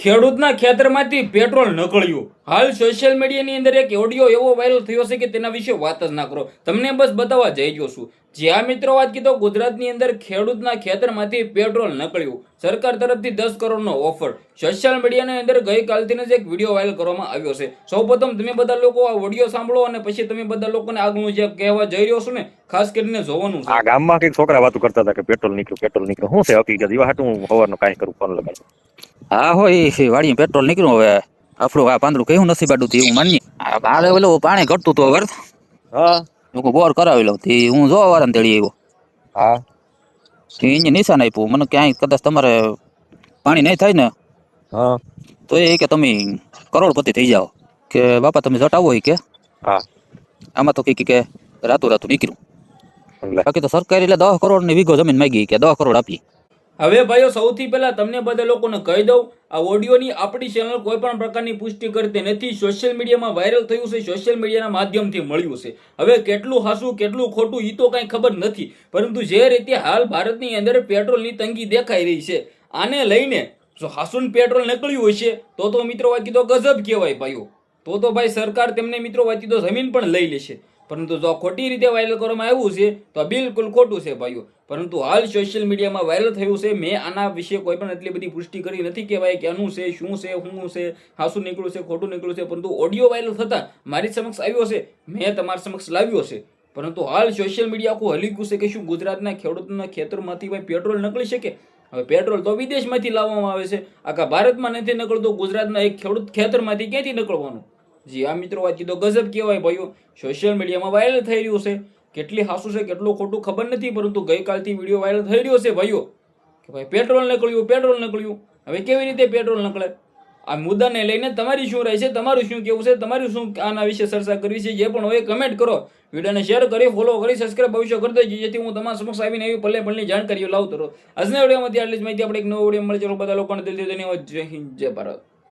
ખેડૂતના ખેતરમાંથી પેટ્રોલ નકળ્યું. હાલ સોશિયલ મીડિયાની અંદર એક ઓડિયો એવો વાયરલ થયો છે કે તેના વિશે વાત જ ના કરો. તમને બસ બતાવવા જઈ રહ્યો છું. જ્યાં મિત્રો વાત કીધો, ગુજરાતની અંદર ખેડૂતના ખેતરમાંથી પેટ્રોલ નકળ્યું. સરકાર તરફથી 10 કરોડનો ઓફર. સોશિયલ મીડિયાની અંદર ગઈકાલથી જ એક વિડીયો વાયરલ કરવામાં આવ્યો છે. સૌપ્રથમ તમે બધા લોકો આ ઓડિયો સાંભળો અને પછી તમે બધા લોકોને આગળનું જે કહેવા જઈ રહ્યો છું ને ખાસ કરીને જોવાનું છે. આ ગામમાં કઈક છોકરા વાતો કરતા હતા કે પેટ્રોલ નીકળ્યું. શું છે હકીકત? એવા હાટું સવારનો કાંઈ કરું ફોન લગાડું. હા હોય વાડી પેટ્રોલ નીકળ્યું. હવે આપણું આ પાંદડું કયું નથી બાડું એવું માનીએ. મારે ઓલું પાણી ઘટતું હતું વર્ત. હા હું બોર કરાવી લઉં હું જોવા વાળા તેડી આવ્યો. હા એને નિશાન આપ્યું મને ક્યાંય કદાચ તમારે પાણી નહીં થાય ને હા તો એ કે તમે કરોડપતિ થઈ જાઓ કે બાપા તમે જટાવો હોય કે હા આમાં તો કે રાતું નીકળ્યું. એટલે બાકી તો સરકાર એટલે 10 કરોડ ની વીઘો જમીન માંગી કે 10 કરોડ આપી. હવે ભાઈઓ, સૌથી પહેલા તમને બધા લોકોને કહી દઉં, આ ઓડિયોની આપણી ચેનલ કોઈ પણ પ્રકારની પુષ્ટિ કરતી નથી. સોશિયલ મીડિયામાં વાયરલ થયું છે, સોશિયલ મીડિયાના માધ્યમથી મળ્યું છે. હવે કેટલું હાસું કેટલું ખોટું એ તો કાંઈ ખબર નથી, પરંતુ જે રીતે હાલ ભારતની અંદર પેટ્રોલની તંગી દેખાઈ રહી છે, આને લઈને જો હાસુન પેટ્રોલ નીકળ્યું હોય છે તો મિત્રો વાત કીધો ગજબ કહેવાય ભાઈઓ. તો ભાઈ સરકાર તેમને મિત્રો વાત કીધો જમીન પણ લઈ લેશે. પરંતુ જો ખોટી રીતે વાયરલ કરવામાં આવ્યું છે તો બિલકુલ ખોટું છે ભાઈઓ. પરંતુ હાલ સોશિયલ મીડિયામાં વાયરલ થયું છે. મેં આના વિશે કોઈ પણ એટલી બધી પુષ્ટિ કરી નથી કે ભાઈ ક્યાંનું છે, શું છે, શું છે, હાસું નીકળ્યું છે, ખોટું નીકળ્યું છે. પરંતુ ઓડિયો વાયરલ થતા મારી સમક્ષ આવ્યો છે, મેં તમારી સમક્ષ લાવ્યો છે. પરંતુ હાલ સોશિયલ મીડિયા આખું હલી ગયું છે કે શું ગુજરાતના ખેડૂતોના ખેતરમાંથી ભાઈ પેટ્રોલ નીકળી શકે? હવે પેટ્રોલ તો વિદેશમાંથી લાવવામાં આવે છે, આખા ભારતમાં નથી નીકળતું. ગુજરાતના એક ખેડૂત ખેતરમાંથી ક્યાંથી નીકળવાનું? જી આ મિત્રો વાત કીધો ગજબ કહેવાય ભાઈઓ. સોશિયલ મીડિયામાં વાયરલ થઈ રહ્યું છે. કેટલી હાસું છે કેટલું ખોટું ખબર નથી, પરંતુ ગઈકાલથી વિડીયો વાયરલ થઈ રહ્યો છે ભાઈઓ કે ભાઈ પેટ્રોલ નીકળ્યું. હવે કેવી રીતે પેટ્રોલ નીકળે? આ મુદ્દાને લઈને તમારી શું રાય છે, તમારું શું કેવું છે, તમારું શું આના વિશે ચર્ચા કરવી છે, જે પણ હોય કમેન્ટ કરો. વિડીયોને શેર કરી, ફોલો કરી, સબસ્ક્રાઇબ ભવિષ્ય કરી દેજો, જેથી હું તમારા સમક્ષ આવીને એવી પલ્લે જાણકારીઓ લાવતો રહું. આજના વિડીયોમાંથી આટલી જ માહિતી. આપણે એક નવો વિડીયો મળે. ચલો બધા લોકોને દિલથી ધન્યવાદ. જય હિન્દ, જય ભારત.